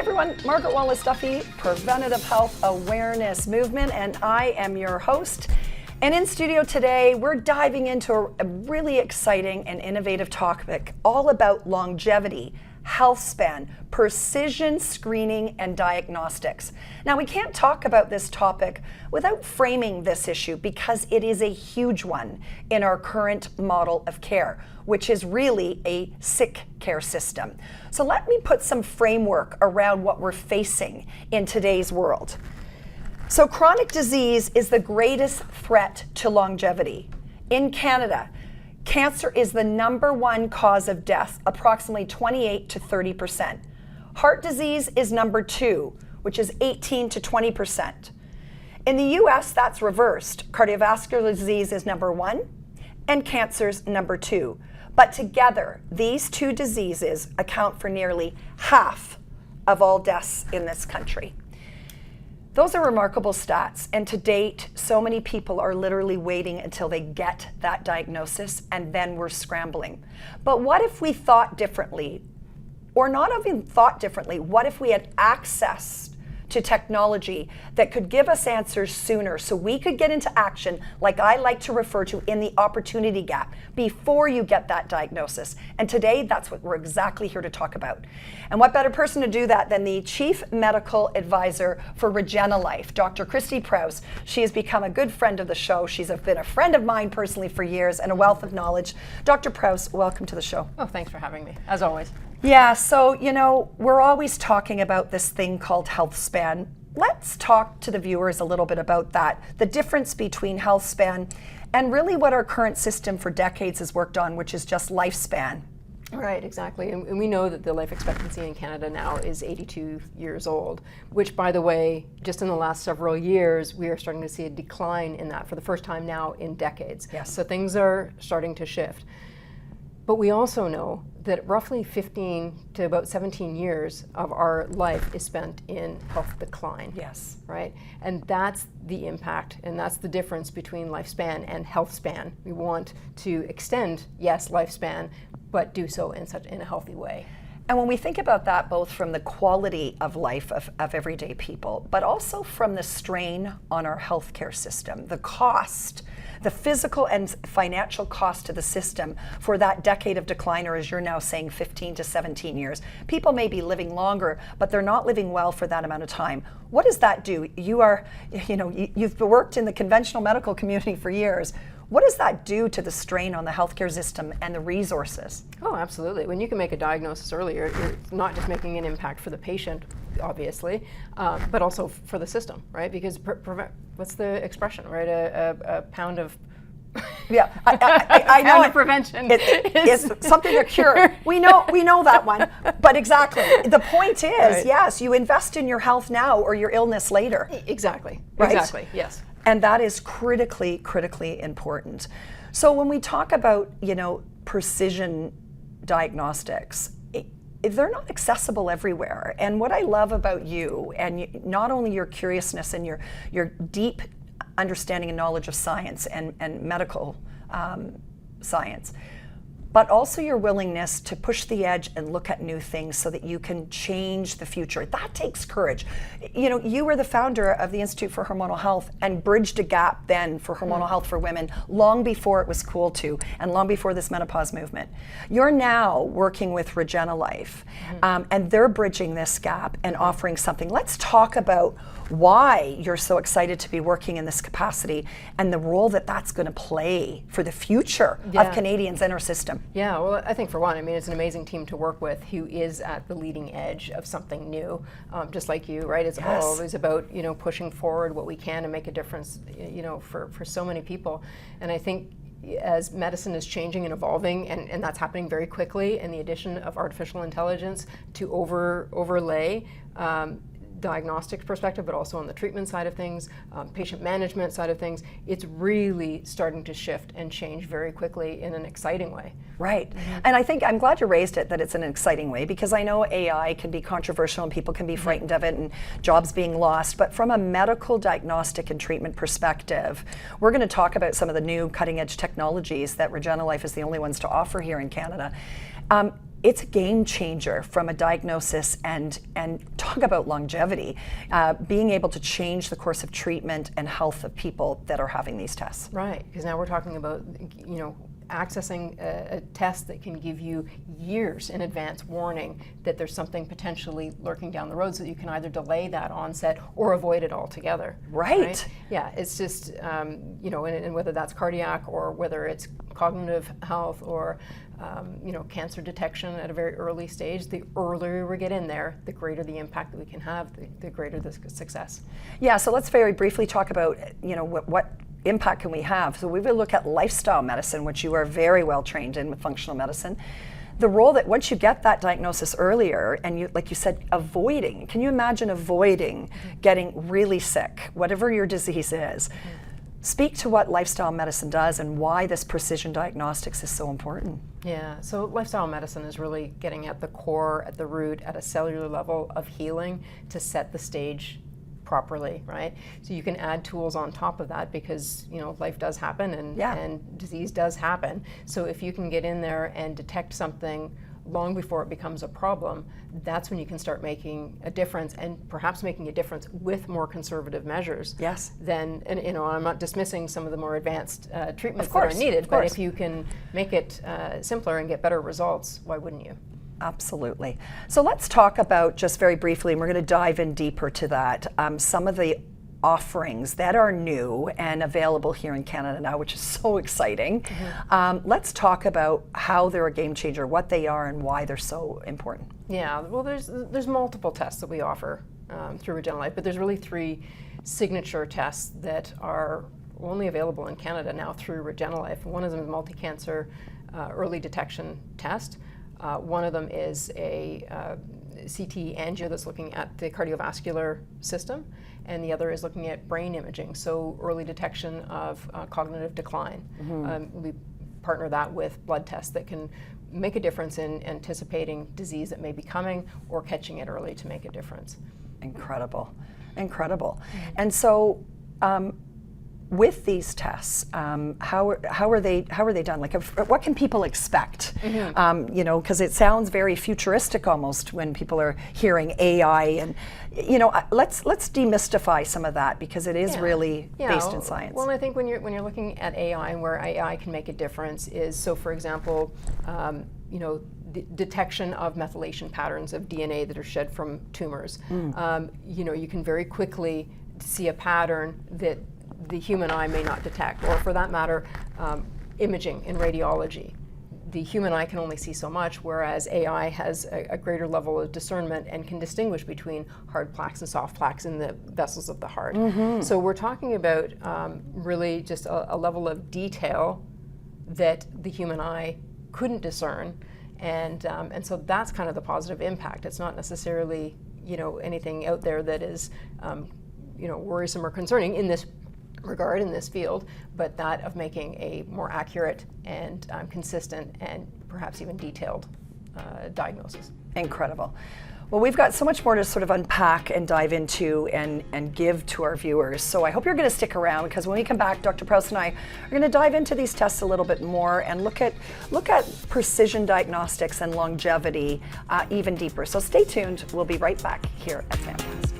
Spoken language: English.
everyone, Margaret Wallis Duffy, Preventative Health Awareness Movement, and I am your host. And in studio today, we're diving into a really exciting and innovative topic all about longevity, health span, precision screening, and diagnostics. Now, we can't talk about this topic without framing this issue because it is a huge one in our current model of care, which is really a sick care system. So let me put some framework around what we're facing in today's world. So chronic disease is the greatest threat to longevity. In Canada, cancer is the #1 cause of death, approximately 28 to 30%. Heart disease is #2, which is 18 to 20%. In the US, that's reversed. Cardiovascular disease is #1 and cancer's #2. But together, these two diseases account for nearly half of all deaths in this country. Those are remarkable stats, and to date, so many people are literally waiting until they get that diagnosis, and then we're scrambling. But what if we thought differently? Or not even thought differently, what if we had access to technology that could give us answers sooner so we could get into action, like I like to refer to in the opportunity gap, before you get that diagnosis. And today, that's what we're exactly here to talk about. And what better person to do that than the Chief Medical Advisor for RegenaLife, Dr. Kristy Prouse. She has become a good friend of the show. She's been a friend of mine personally for years and a wealth of knowledge. Dr. Prouse, welcome to the show. Oh, thanks for having me, as always. Yeah, so, we're always talking about this thing called health span. Let's talk to the viewers a little bit about that, the difference between health span and really what our current system for decades has worked on, which is just lifespan. Right, exactly. And we know that the life expectancy in Canada now is 82 years old, which, by the way, just in the last several years, we are starting to see a decline in that for the first time now in decades. Yes. So things are starting to shift. But we also know that roughly 15 to about 17 years of our life is spent in health decline. Yes. Right? And that's the impact, and that's the difference between lifespan and health span. We want to extend, yes, lifespan, but do so in a healthy way. And when we think about that, both from the quality of life of everyday people, but also from the strain on our healthcare system, the cost, the physical and financial cost to the system for that decade of decline, or as you're now saying, 15 to 17 years. People may be living longer, but they're not living well for that amount of time. What does that do? You've worked in the conventional medical community for years. What does that do to the strain on the healthcare system and the resources? Oh, absolutely. When you can make a diagnosis earlier, you're not just making an impact for the patient, obviously, but also for the system, right? Because what's the expression, right? A pound of yeah, I know it. Prevention is something to cure. We know that one, but exactly. The point is, right. Yes, you invest in your health now or your illness later. Exactly. Right? Exactly. Yes. And that is critically important. So when we talk about, precision diagnostics, they're not accessible everywhere. And what I love about you, and not only your curiousness and your deep understanding and knowledge of science and medical science, but also your willingness to push the edge and look at new things so that you can change the future. That takes courage. You were the founder of the Institute for Hormonal Health and bridged a gap then for hormonal health for women long before it was cool to, and long before this menopause movement. You're now working with RegenaLife, and they're bridging this gap and offering something. Let's talk about why you're so excited to be working in this capacity and the role that that's going to play for the future of Canadians in our system. Yeah, well, I think for one, it's an amazing team to work with who is at the leading edge of something new, just like you, right? It's always about, pushing forward what we can and make a difference, for so many people. And I think as medicine is changing and evolving, and that's happening very quickly, and the addition of artificial intelligence to overlay diagnostic perspective, but also on the treatment side of things, patient management side of things, it's really starting to shift and change very quickly in an exciting way. Right. And I think I'm glad you raised it that it's an exciting way, because I know AI can be controversial and people can be frightened of it and jobs being lost. But from a medical diagnostic and treatment perspective, we're going to talk about some of the new cutting edge technologies that RegenaLife is the only ones to offer here in Canada. it's a game changer from a diagnosis and talk about longevity, being able to change the course of treatment and health of people that are having these tests. Right, because now we're talking about, accessing a test that can give you years in advance warning that there's something potentially lurking down the road, so that you can either delay that onset or avoid it altogether. Right. Yeah, it's just, and whether that's cardiac or whether it's cognitive health or cancer detection at a very early stage, the earlier we get in there, the greater the impact that we can have, the greater the success. Yeah, so let's very briefly talk about, what impact can we have. So we will look at lifestyle medicine, which you are very well trained in with functional medicine. The role that once you get that diagnosis earlier, and you, like you said, avoiding, can you imagine avoiding getting really sick, whatever your disease is? Speak to what lifestyle medicine does and why this precision diagnostics is so important. Yeah, so lifestyle medicine is really getting at the core, at the root, at a cellular level of healing to set the stage properly, right? So you can add tools on top of that because, life does happen and disease does happen. So if you can get in there and detect something long before it becomes a problem, that's when you can start making a difference, and perhaps making a difference with more conservative measures. Yes. And I'm not dismissing some of the more advanced treatments that are needed, but if you can make it simpler and get better results, why wouldn't you? Absolutely. So let's talk about, just very briefly, and we're going to dive in deeper to that, some of the offerings that are new and available here in Canada now, which is so exciting. Let's talk about how they're a game changer, what they are, and why they're so important. Yeah, well, there's multiple tests that we offer through RegenaLife, but there's really 3 signature tests that are only available in Canada now through RegenaLife. One of them is a multi-cancer early detection test. One of them is a CT angio that's looking at the cardiovascular system, and the other is looking at brain imaging, so early detection of cognitive decline. We partner that with blood tests that can make a difference in anticipating disease that may be coming or catching it early to make a difference. Incredible, incredible. And so, with these tests, how are they done? Like, what can people expect? Because it sounds very futuristic almost when people are hearing AI, and let's demystify some of that, because it is really based in science. Well, I think when you're looking at AI and where AI can make a difference is, so for example, the detection of methylation patterns of DNA that are shed from tumors. You can very quickly see a pattern that the human eye may not detect, or for that matter, imaging in radiology. The human eye can only see so much, whereas AI has a greater level of discernment and can distinguish between hard plaques and soft plaques in the vessels of the heart. So we're talking about really just a level of detail that the human eye couldn't discern, and so that's kind of the positive impact. It's not necessarily anything out there that is worrisome or concerning in this regard, in this field, but that of making a more accurate and consistent and perhaps even detailed diagnosis. Incredible. Well, we've got so much more to sort of unpack and dive into and give to our viewers. So I hope you're going to stick around, because when we come back, Dr. Prouse and I are going to dive into these tests a little bit more and look at precision diagnostics and longevity even deeper. So stay tuned. We'll be right back here at PHAMCAST.